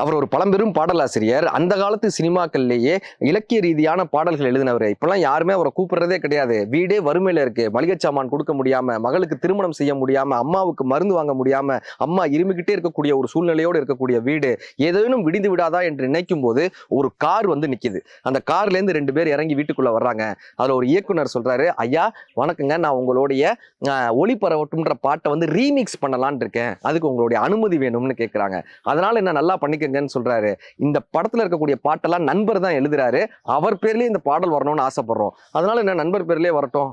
அவர் ஒரு பழம்பெரும் பாடலாசிரியர். அந்த காலத்து சினிமாக்கள்லேயே இலக்கிய ரீதியான பாடல்கள் எழுதினவர். இப்பெல்லாம் யாருமே அவரை கூப்பிடுறதே கிடையாது. வீடே வறுமையில இருக்கு, மளிகை சாமான் கொடுக்க முடியாம, மகளுக்கு திருமணம் செய்ய முடியாம, அம்மாவுக்கு மருந்து வாங்க முடியாம, அம்மா இருமிக்கிட்டே இருக்கக்கூடிய ஒரு சூழ்நிலையோடு இருக்கக்கூடிய வீடு ஏதேனும் விடிந்து விடாதா என்று நினைக்கும் போது ஒரு கார் வந்து நிக்குது. அந்த கார்ல இருந்து 2 பேர் இறங்கி வீட்டுக்குள்ள வர்றாங்க. அதுல ஒரு இயக்குனர் சொல்றாரு, ஐயா வணக்கங்க, நான் உங்களுடைய ஒளிபரவட்டும்ன்ற பாட்டை வந்து ரீமிக்ஸ் பண்ணலான் இருக்கேன், அதுக்கு உங்களுடைய அனுமதி வேணும்னு கேட்கிறாங்க. அதனால என்ன நல்லா பண்ணிக்கங்கன்னு சொல்றாரு. இந்த படத்துல இருக்கக்கூடிய பாட்டெல்லாம் நண்பர் தான் எழுதுறாரு, அவர் பேர்லயே இந்த பாடல் வரணும்னு ஆசைப்படுறோம், அதனால என்ன நண்பர் பேர்லயே வரட்டும்.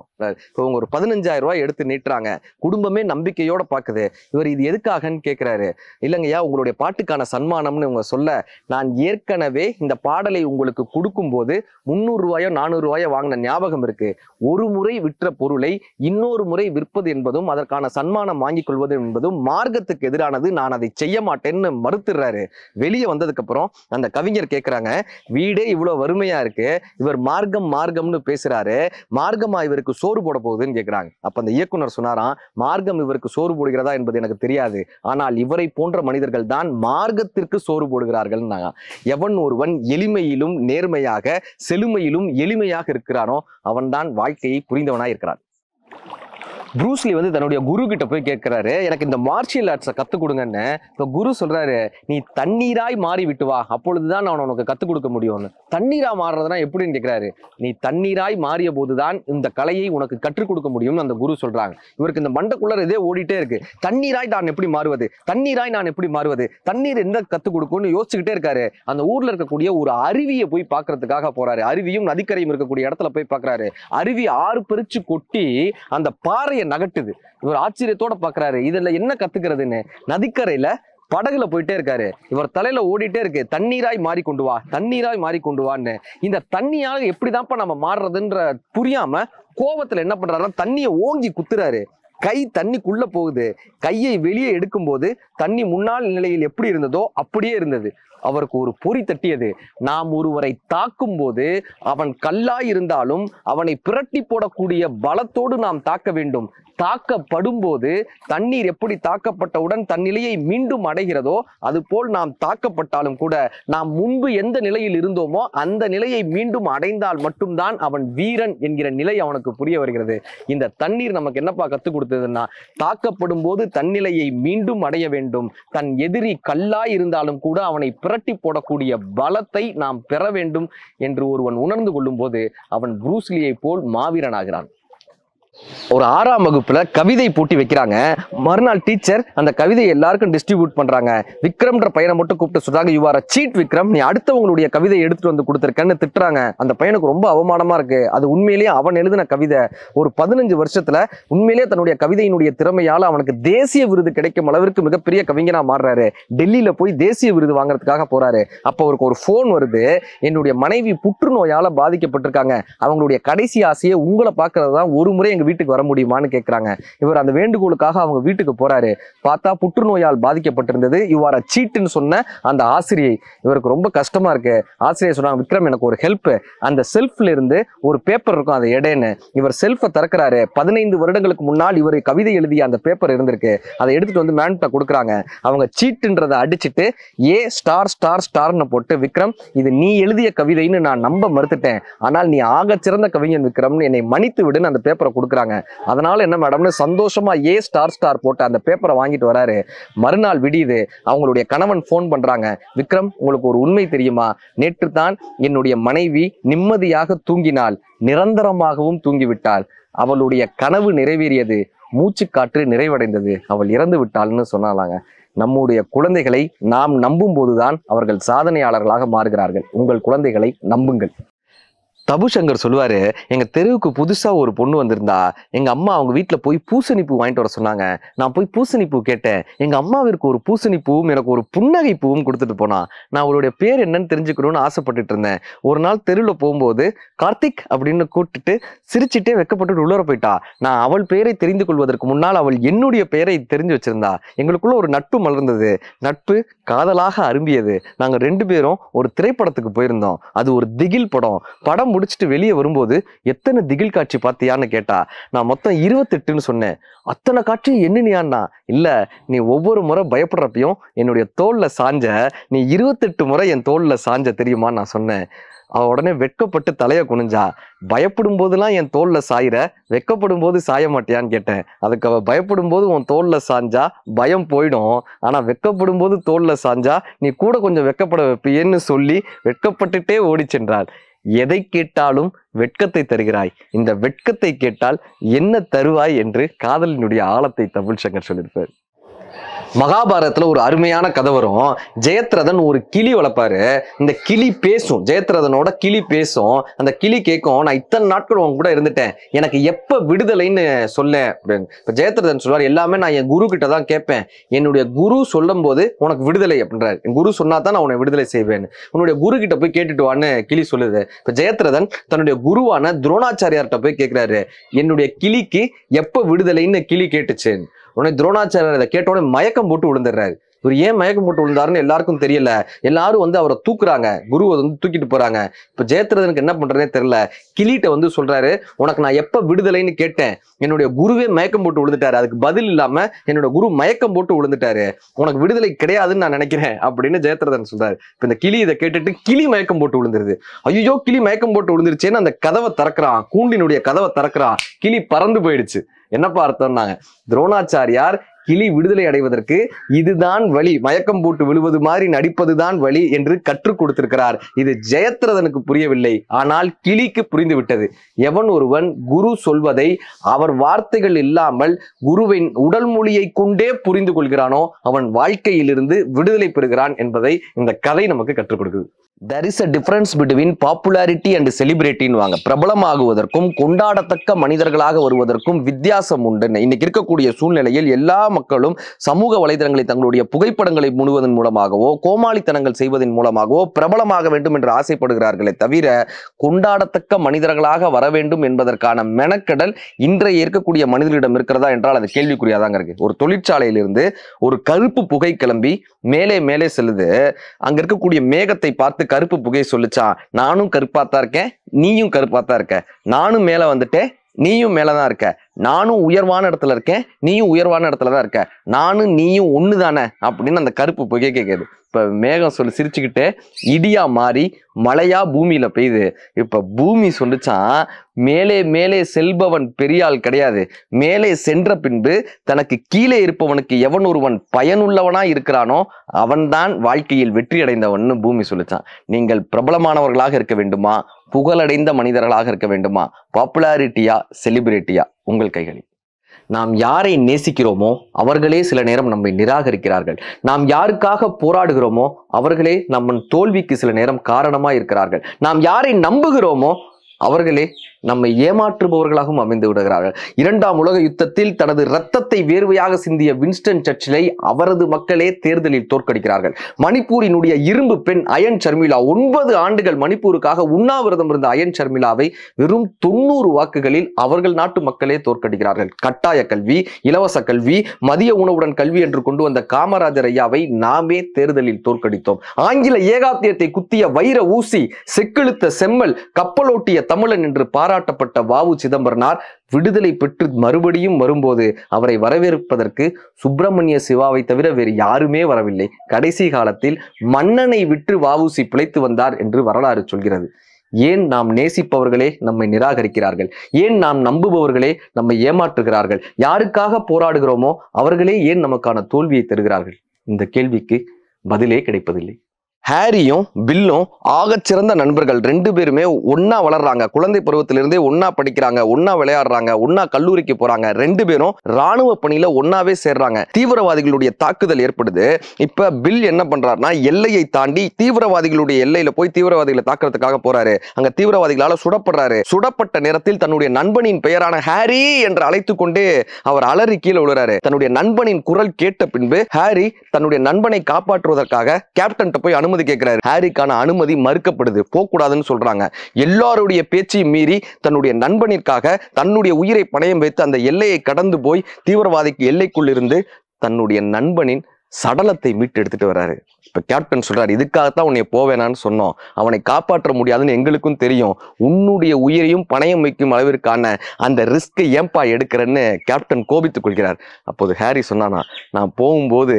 இப்போ இவங்க ஒரு 15,000 ரூபாய் எடுத்து நீட்டுறாங்க. குடும்பமே நம்பிக்கையோட பாக்குது. இவர் இது எதுக்காகன்னு கேட்கிறாரு. இல்லைங்கய்யா, உங்களுடைய பாட்டுக்கான சன்மானம்னு இவங்க சொல்ல, நான் ஏற்கனவே இந்த பாடலை உங்களுக்கு கொடுக்கும் போது 300 ரூபாயோ 400 ரூபாயோ வாங்கின ஞாபகம் இருக்கு. ஒரு முறை விற்ற பொருளை இன்னொரு முறை விற்பது என்பதும் அதற்கான சன்மானம் வாங்கிக் கொள்வது என்பதும் மார்க்கத்துக்கு எதிரானது, நான் அதை செய்ய மாட்டேன்னு மறுத்துறாரு. வெளியே வந்ததுக்கு அப்புறம் அந்த கவிஞர் கேட்கிறாங்க, வீடே இவ்வளவு வறுமையா இருக்கு, இவர் மார்க்கம் மார்க்கம்னு பேசுறாரு, மார்க்கமா இவருக்கு சோறு போட போகுதுன்னு கேட்கிறாங்க. அப்ப அந்த இயக்குனர் சொன்னாராம், மார்க்கம் இவருக்கு சோறு போடுகிறதா என்பது எனக்கு தெரியாது, ஆனால் இவரை போன்ற மனிதர்கள் தான் மார்க்கத்திற்கு சோறு போடுகிறார்கள். எவன் ஒருவன் எளிமையிலும் நேர்மையாக, செழுமையிலும் எளிமையாக இருக்கிறானோ அவன்தான் வாழ்க்கையை புரிந்தவனாய் இருக்கிறான். ப்ரூஸ்லி வந்து தன்னுடைய குரு கிட்ட போய் கேட்கிறாரு, எனக்கு இந்த மார்ஷியல் ஆர்ட்ஸை கத்துக் கொடுங்கன்னு. இப்போ குரு சொல்றாரு, நீ தண்ணீராய் மாறி விட்டு வா, அப்பொழுதுதான் நான் உனக்கு கத்துக் கொடுக்க முடியும்னு. தண்ணீரா மாறுறதுனா எப்படின்னு கேட்கிறாரு. நீ தண்ணீராய் மாறிய போதுதான் இந்த கலையை உனக்கு கற்றுக் கொடுக்க முடியும்னு அந்த குரு சொல்றாங்க. இவருக்கு இந்த மண்டக்குள்ள இதே ஓடிட்டே இருக்கு. தண்ணீராய் நான் எப்படி மாறுவது, தண்ணீராய் நான் எப்படி மாறுவது, தண்ணீர் எந்த கத்துக் கொடுக்கும்னு யோசிச்சுக்கிட்டே இருக்காரு. அந்த ஊர்ல இருக்கக்கூடிய ஒரு அருவியை போய் பார்க்கறதுக்காக போறாரு. அருவியும் நதிக்கரையும் இருக்கக்கூடிய இடத்துல போய் பார்க்கறாரு. அருவி ஆறு பெருச்சு கொட்டி அந்த பாறை நகட்டுது. இவர் ஆச்சரியத்தோட பாக்குறாரு, இதுல என்ன கத்துக்கிறதுன்னு. நதிக்கரையில படகுல போயிட்டே இருக்காரு. இவர் தலையில ஓடிட்டே இருக்கு, தண்ணீராய் மாறி கொண்டு வா, தண்ணீராய் மாறி கொண்டு வான்னு. இந்த தண்ணியாக எப்படிதான்ப்பா நம்ம மாறுறதுன்ற புரியாம கோபத்துல என்ன பண்றாருன்னா தண்ணியை ஓங்கி குத்துறாரு. கை தண்ணிக்குள்ள போகுது. கையை வெளியே எடுக்கும் போது தண்ணி முன்னாள் நிலையில் எப்படி இருந்ததோ அப்படியே இருந்தது. அவருக்கு ஒரு பொறி தட்டியது. நாம் ஒருவரை தாக்கும் போது அவன் கல்லாய் இருந்தாலும் அவனை பிரட்டி போடக்கூடிய பலத்தோடு நாம் தாக்க வேண்டும். தாக்கப்படும் போது தண்ணீர் எப்படி தாக்கப்பட்டவுடன் தன் நிலையை மீண்டும் அடைகிறதோ அதுபோல் நாம் தாக்கப்பட்டாலும் கூட நாம் முன்பு எந்த நிலையில் இருந்தோமோ அந்த நிலையை மீண்டும் அடைந்தால் மட்டும்தான் அவன் வீரன் என்கிற நிலை அவனுக்கு புரிய வருகிறது. இந்த தண்ணீர் நமக்கு என்னப்பா கற்றுக் கொடுத்ததுன்னா, தாக்கப்படும் போது தன்னிலையை மீண்டும் அடைய வேண்டும். தன் எதிரி கல்லாய் இருந்தாலும் கூட அவனை பிரட்டி போடக்கூடிய பலத்தை நாம் பெற வேண்டும் என்று ஒருவன் உணர்ந்து கொள்ளும் போது அவன் ப்ரூஸ்லியை போல் மாவீரனாகிறான். ஒரு 6ஆம் வகுப்புல கவிதை போட்டி வைக்கிறாங்க. மறுநாள் டீச்சர் அந்த கவிதையை எல்லாருக்கும் டிஸ்ட்ரிபியூட் பண்றாங்க. விக்ரம்ன்ற பையனை மட்டும் கூப்பிட்டு சொல்றாங்க, you are a cheat Vikram, நீ அடுத்தவங்களுடைய கவிதையை எடுத்துட்டு வந்து கொடுத்துருக்கன்னு திட்டுறாங்க. அந்த பையனுக்கு ரொம்ப அவமானமா இருக்கு. அது உண்மையிலேயே அவன் எழுதின கவிதை. ஒரு 15 வருஷத்துல உண்மையிலேயே தன்னுடைய கவிதையினுடைய திறமையால அவனுக்கு தேசிய விருது கிடைக்கும் அளவிற்கு மிகப்பெரிய கவிஞனா மாறுறாரு. டெல்லியில போய் தேசிய விருது வாங்குறதுக்காக போறாரு. அப்ப அவருக்கு ஒரு போன் வருது, என்னுடைய மனைவி புற்றுநோயால பாதிக்கப்பட்டிருக்காங்க, அவங்களுடைய கடைசி ஆசையை உங்களை பார்க்கறது தான், ஒரு முறை வீட்டுக்கு வர முடியுமான்னு கேட்கிறாங்க. இவர் அந்த வேண்டுகோளுக்காக அவங்க வீட்டுக்கு போறாரு. பார்த்தா புற்றுநோயால் பாதிக்கப்பட்டிருந்தது. யூ ஆர் அ சீட்னு சொன்ன அந்த ஆசிரியை. இவருக்கு ரொம்ப கஷ்டமா இருக்கு. ஆசிரியர் சொன்னாங்க, விக்ரம் எனக்கு ஒரு ஹெல்ப், அந்த செல்ஃப்ல இருந்து ஒரு பேப்பர் இருக்கும், அதை எடைன்னு. இவர் செல்ஃபை திறக்கிறாரு. 15 வருடங்களுக்கு முன்னால் இவர் கவிதை எழுதிய அந்த பேப்பர் இருந்திருக்கு. அதை எடுத்துட்டு வந்து மேன்ட்ட கொடுக்குறாங்க. அவங்க சீட்டுன்றதை அடிச்சுட்டு ஏ ஸ்டார் ஸ்டார் ஸ்டார்னு போட்டு, விக்ரம் இது நீ எழுதிய கவிதைன்னு நான் நம்ப மறுத்துட்டேன், ஆனால் நீ ஆக சிறந்த கவிஞன் விக்ரம்னு என்னை மன்னித்து விடுன்னு அந்த பேப்பரை கொடுக்குறாங்க. அதனால என்ன மேடம்னு சந்தோஷமா ஏ ஸ்டார் ஸ்டார் போட்டு அந்த பேப்பரை வாங்கிட்டு வராரு. மறுநாள் விடியுது. அவங்களுடைய கணவன் போன் பண்றாங்க, விக்ரம் உங்களுக்கு ஒரு உண்மை தெரியுமா, நேற்று தான் என்னுடைய மனைவி நிம்மதியாக தூங்கினாள், நிரந்தரமாகவும் தூங்கிவிட்டாள், அவளுடைய கனவு நிறைவேறியது, மூச்சு காற்று நிறைவடைந்தது, அவள் இறந்து விட்டாள்னு சொன்னாலாங்க. நம்முடைய குழந்தைகளை நாம் நம்பும் போதுதான் அவர்கள் சாதனையாளர்களாக மாறுகிறார்கள். உங்கள் குழந்தைகளை நம்புங்கள். தபுசங்கர் சொல்லுவாரு, எங்க தெருவுக்கு புதுசா ஒரு பொண்ணு வந்திருந்தா, எங்க அம்மா அவங்க வீட்டுல போய் பூசணி பூ வாங்கிட்டு வர சொன்னாங்க. நான் போய் பூசணி பூ கேட்டேன். எங்க அம்மாவிற்கு ஒரு பூசணி பூவும் எனக்கு ஒரு புன்னகை பூவும் கொடுத்துட்டு போனா. நான் அவளுடைய பேர் என்னன்னு தெரிஞ்சுக்கணும்னு ஆசைப்பட்டுட்டு இருந்தேன். ஒரு நாள் தெருவில் போகும்போது கார்த்திக் அப்படின்னு கூப்பிட்டுட்டு சிரிச்சுட்டே வெக்கப்பட்டு உள்ளர போயிட்டா. நான் அவள் பெயரை தெரிந்து கொள்வதற்கு முன்னால் அவள் என்னுடைய பெயரை தெரிஞ்சு வச்சிருந்தா. எங்களுக்குள்ள ஒரு நட்பு மலர்ந்தது. நட்பு காதலாக அரும்பியது. நாங்க 2 பேரும் ஒரு திரைப்படத்துக்கு போயிருந்தோம். அது ஒரு திகில் படம். படம் முடிச்சுட்டு வெளியே வரும்போது எத்தனை திகில் காட்சி பார்த்தியான்னு கேட்டா, நான் மொத்தம் 28ன்னு சொன்னேன். அத்தனை காட்சி எண்ணினியான்னா, இல்ல நீ ஒவ்வொரு முறை பயப்படுறப்பையும் என்னுடைய தோல்ல சாஞ்ச, நீ 28 முறை என் தோல்ல சாஞ்ச தெரியுமா நான் சொன்னேன். அவ உடனே வெட்கப்பட்டு தலைய குனிஞ்சா. பயப்படும் போதெல்லாம் என் தோல்ல சாயிற, வெட்கப்படும் போது சாய மாட்டியான்னு கேட்டேன். அதுக்கு அவ பயப்படும் போது உன் தோல்ல சாஞ்சா பயம் போயிடும், ஆனா வெட்கப்படும் போது தோல்ல சாஞ்சா நீ கூட கொஞ்சம் வெட்கப்பட வைப்பியேன்னு சொல்லி வெட்கப்பட்டுட்டே ஓடி சென்றாள். எதை கேட்டாலும் வெட்கத்தை தருகிறாய், இந்த வெட்கத்தை கேட்டால் என்ன தருவாய் என்று காதலினுடைய ஆழத்தை தமிழ் சங்கர் சொல்லியிருப்பார். மகாபாரதத்துல ஒரு அருமையான கதை வரும். ஜெயத்ரதன் ஒரு கிளி வளர்ப்பாரு. இந்த கிளி பேசும், ஜெயத்ரதனோட கிளி பேசும். அந்த கிளி கேட்கும், நான் இத்தனை நாட்கள் உன் கூட இருந்துட்டேன், எனக்கு எப்ப விடுதலைன்னு சொல்ல அப்படின்னு. இப்ப ஜெயத்ரதன் சொல்வார், எல்லாமே நான் என் குரு கிட்ட தான் கேட்பேன், என்னுடைய குரு சொல்லும் போது உனக்கு விடுதலை அப்படின்றாரு. என் குரு சொன்னா தான் நான் உன்னை விடுதலை செய்வேன், உன்னுடைய குரு கிட்ட போய் கேட்டுட்டு வான்னு கிளி சொல்லுது. இப்ப ஜெயத்ரதன் தன்னுடைய குருவான துரோணாச்சாரியார்கிட்ட போய் கேட்கிறாரு, என்னுடைய கிளிக்கு எப்ப விடுதலைன்னு கிளி கேட்டுச்சு. உடனே துரோணாச்சாரியர் இதை கேட்ட உடனே மயக்கம் போட்டு விழுந்துடுறாரு. இவர் ஏன் மயக்கம் போட்டு விழுந்தாருன்னு எல்லாருக்கும் தெரியல. எல்லாரும் வந்து அவரை தூக்குறாங்க, குருவை வந்து தூக்கிட்டு போறாங்க. இப்ப ஜெயத்ரதனுக்கு என்ன பண்றதே தெரியல. கிளிட்ட வந்து சொல்றாரு, உனக்கு நான் எப்ப விடுதலைன்னு கேட்டேன், என்னுடைய குருவே மயக்கம் போட்டு விழுந்துட்டாரு, அதுக்கு பதில் இல்லாம என்னோட குரு மயக்கம் போட்டு விழுந்துட்டாரு, உனக்கு விடுதலை கிடையாதுன்னு நான் நினைக்கிறேன் அப்படின்னு ஜெயத்ரதன் சொல்றாரு. இப்ப இந்த கிளி இதை கேட்டுட்டு கிளி மயக்கம் போட்டு விழுந்துருது. ஐயோ கிளி மயக்கம் போட்டு விழுந்துருச்சேன்னு அந்த கதவை திறக்கிறான், கூண்டினுடைய கதவை திறக்கிறான். கிளி பறந்து போயிடுச்சு. என்னப்பா அர்த்தம்னாங்க, துரோணாச்சாரியார் கிளி விடுதலை அடைவதற்கு இதுதான் வழி, மயக்கம் போட்டு விழுவது மாதிரி நடிப்பதுதான் வழி என்று கற்றுக் கொடுத்திருக்கிறார். இது ஜெயத்ரதனுக்கு புரியவில்லை, ஆனால் கிளிக்கு புரிந்து விட்டது. எவன் ஒருவன் குரு சொல்வதை அவர் வார்த்தைகள் இல்லாமல் குருவின் உடல் மொழியை கொண்டே புரிந்து கொள்கிறானோ அவன் வாழ்க்கையிலிருந்து விடுதலை பெறுகிறான் என்பதை இந்த கதை நமக்கு கற்றுக் கொடுக்குது. There is a difference between popularity and celebrity. பிரபலமாகுவதற்கும் கொண்டாடத்தக்க மனிதர்களாக வருவதற்கும் வித்தியாசம் உண்டு. இன்னைக்கு இருக்கக்கூடிய சூழ்நிலையில் எல்லா மக்களும் சமூக வலைதளங்களை தங்களுடைய புகைப்படங்களை மூடுவதன் மூலமாகவோ கோமாளித்தனங்கள் செய்வதன் மூலமாகவோ பிரபலமாக வேண்டும் என்று ஆசைப்படுகிறார்களே தவிர கொண்டாடத்தக்க மனிதர்களாக வர வேண்டும் என்பதற்கான மெனக்கடல் இன்றைய இருக்கக்கூடிய மனிதர்களிடம் இருக்கிறதா என்றால் அது கேள்விக்குறியாதாங்க இருக்கு. ஒரு தொழிற்சாலையிலிருந்து ஒரு கருப்பு புகை கிளம்பி மேலே மேலே செல்லுது. அங்க இருக்கக்கூடிய மேகத்தை பார்த்து கருப்பு புகை சொல்லுச்சான், நானும் கருப்பாத்தான் இருக்கேன், நீயும் கருப்பாத்தான் இருக்க, நானும் மேல வந்துட்டேன், நீயும் மேலதான் இருக்க, நானும் உயர்வான இடத்துல இருக்கேன், நீயும் உயர்வான இடத்துலதான் இருக்க, நானும் நீயும் ஒண்ணுதானே அப்படின்னு அந்த கருப்பு புகை கேட்குது. இப்ப மேகம் சொல்லி சிரிச்சுக்கிட்டே இடியா மாறி மழையா பூமியில பெய்யுது. இப்ப பூமி சொல்லிச்சான், மேலே மேலே செல்பவன் பெரியாள் கிடையாது, மேலே சென்ற பின்பு தனக்கு கீழே இருப்பவனுக்கு எவன் ஒருவன் பயனுள்ளவனா இருக்கிறானோ அவன்தான் வாழ்க்கையில் வெற்றி அடைந்தவன் பூமி சொல்லிச்சான். நீங்கள் பிரபலமானவர்களாக இருக்க வேண்டுமா, புகழடைந்த மனிதர்களாக இருக்க வேண்டுமா, பாப்புலாரிட்டியா செலிபிரிட்டியா, உங்கள் கைகளில். நாம் யாரை நேசிக்கிறோமோ அவர்களே சில நேரம் நம்மை நிராகரிக்கிறார்கள். நாம் யாருக்காக போராடுகிறோமோ அவர்களே நம்ம தோல்விக்கு சில நேரம் காரணமா இருக்கிறார்கள். நாம் யாரை நம்புகிறோமோ அவர்களே நம்மை ஏமாற்றுபவர்களாகவும் அமைந்து விடுகிறார்கள். 2ஆம் உலக யுத்தத்தில் தனது இரத்தத்தை வேர்வையாக சிந்திய வின்ஸ்டன் சர்ச்சிலை அவரது மக்களே தேர்தலில் தோற்கடிக்கிறார்கள். மணிப்பூரினுடைய இரும்பு பெண் அயன் சர்மிளா 9 ஆண்டுகள் மணிப்பூருக்காக உண்ணாவிரதம் இருந்த அயன் சர்மிளாவை வெறும் 90 வாக்குகளில் அவர்கள் நாட்டு மக்களே தோற்கடிக்கிறார்கள். கட்டாய கல்வி, இலவச கல்வி, மதிய உணவுடன் கல்வி என்று கொண்டு வந்த காமராஜர் ஐயாவை நாமே தேர்தலில் தோற்கடித்தோம். ஆங்கில ஏகாத்தியத்தை குத்திய வைர ஊசி, செக்கிழுத்த செம்மல், கப்பலோட்டிய தமிழன் என்று பாராட்டப்பட்ட வாவு சிதம்பரனார் விடுதலை பெற்று மறுபடியும் வரும்போது அவரை வரவேற்பதற்கு சுப்பிரமணிய சிவாவை தவிர வேறு யாருமே வரவில்லை. கடைசி காலத்தில் மன்னனை விட்டு வாவுசி பிழைத்து வந்தார் என்று வரலாறு சொல்கிறது. ஏன் நாம் நேசிப்பவர்களே நம்மை நிராகரிக்கிறார்கள்? ஏன் நாம் நம்புபவர்களே நம்மை ஏமாற்றுகிறார்கள்? யாருக்காக போராடுகிறோமோ அவர்களே ஏன் நமக்கான தோல்வியை தருகிறார்கள்? இந்த கேள்விக்கு பதிலே கிடைப்பதில்லை. ஹாரியும் பில்லும் ஆகச்சிறந்த நண்பர்கள். 2 பேருமே ஒன்னா வளர்றாங்க. குழந்தை பருவத்திலிருந்தே ஒன்னா படிக்கிறாங்க, ஒன்னா விளையாடுறாங்க, ஒன்னா கல்லூரிக்கு போறாங்க. 2 பேரும் ராணுவ பணியில ஒன்னாவே சேர்றாங்க. தீவிரவாதிகளுடைய தாக்குதல் ஏற்படுது. இப்ப பில் என்ன பண்றாருன்னா எல்லையை தாண்டி தீவிரவாதிகளுடைய எல்லையில போய் தீவிரவாதிகளை தாக்குறதுக்காக போறாரு. அங்க தீவிரவாதிகளால சுடப்படுறாரு. சுடப்பட்ட நேரத்தில் தன்னுடைய நண்பனின் பெயரான ஹாரி என்று அழைத்து கொண்டே அவர் அலறி கீழே விழுறாரு. தன்னுடைய நண்பனின் குரல் கேட்ட பின்பு ஹாரி தன்னுடைய நண்பனை காப்பாற்றுவதற்காக கேப்டன் போய் அனுமதி கேட்கிறாரு. ஹாரிக்கான அனுமதி மறுக்கப்படுது, போகக்கூடாதுன்னு சொல்றாங்க. எல்லாருடைய பேச்சையும் மீறி தன்னுடைய நண்பனிற்காக தன்னுடைய உயிரை பணயம் வைத்து அந்த எல்லையை கடந்து போய் தீவிரவாதிக்கு எல்லைக்குள் இருந்து தன்னுடைய நண்பனின் சடலத்தை மீட்டு எடுத்துட்டு வர்றாரு. இப்ப கேப்டன் சொல்றாரு, இதுக்காகத்தான் உன்னை போவேனான்னு சொன்னோம், அவனை காப்பாற்ற முடியாதுன்னு எங்களுக்கும் தெரியும், உன்னுடைய உயிரையும் பணயம் வைக்கும் அளவிற்கான அந்த ரிஸ்கை ஏன்பா எடுக்கிறன்னு கேப்டன் கோபித்துக் கொள்கிறார். அப்போது ஹாரி சொன்னானா, நான் போகும்போது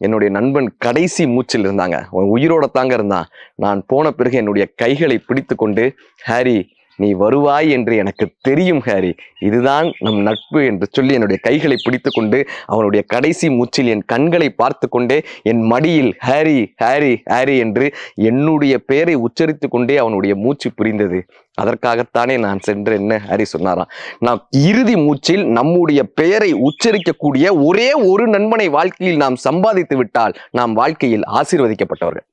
என்னுடைய நண்பன் கடைசி மூச்சில் இருந்தாங்க, உயிரோட தாங்க இருந்தான். நான் போன பிறகு என்னுடைய கைகளை பிடித்து கொண்டு, ஹாரி நீ வருவாய் என்று எனக்கு தெரியும் ஹாரி, இதுதான் நம் நட்பு என்று சொல்லி என்னுடைய கைகளை பிடித்து கொண்டு அவனுடைய கடைசி மூச்சில் என் கண்களை பார்த்து கொண்டே என் மடியில் ஹாரி ஹாரி ஹாரி என்று என்னுடைய பெயரை உச்சரித்து கொண்டே அவனுடைய மூச்சு புரிந்தது. அதற்காகத்தானே நான் சென்றேன்னு ஹாரி சொன்னாராம். நாம் இறுதி மூச்சில் நம்முடைய பெயரை உச்சரிக்கக்கூடிய ஒரே ஒரு நண்பனை வாழ்க்கையில் நாம் சம்பாதித்து விட்டால் நாம் வாழ்க்கையில் ஆசீர்வதிக்கப்பட்டவர்கள்.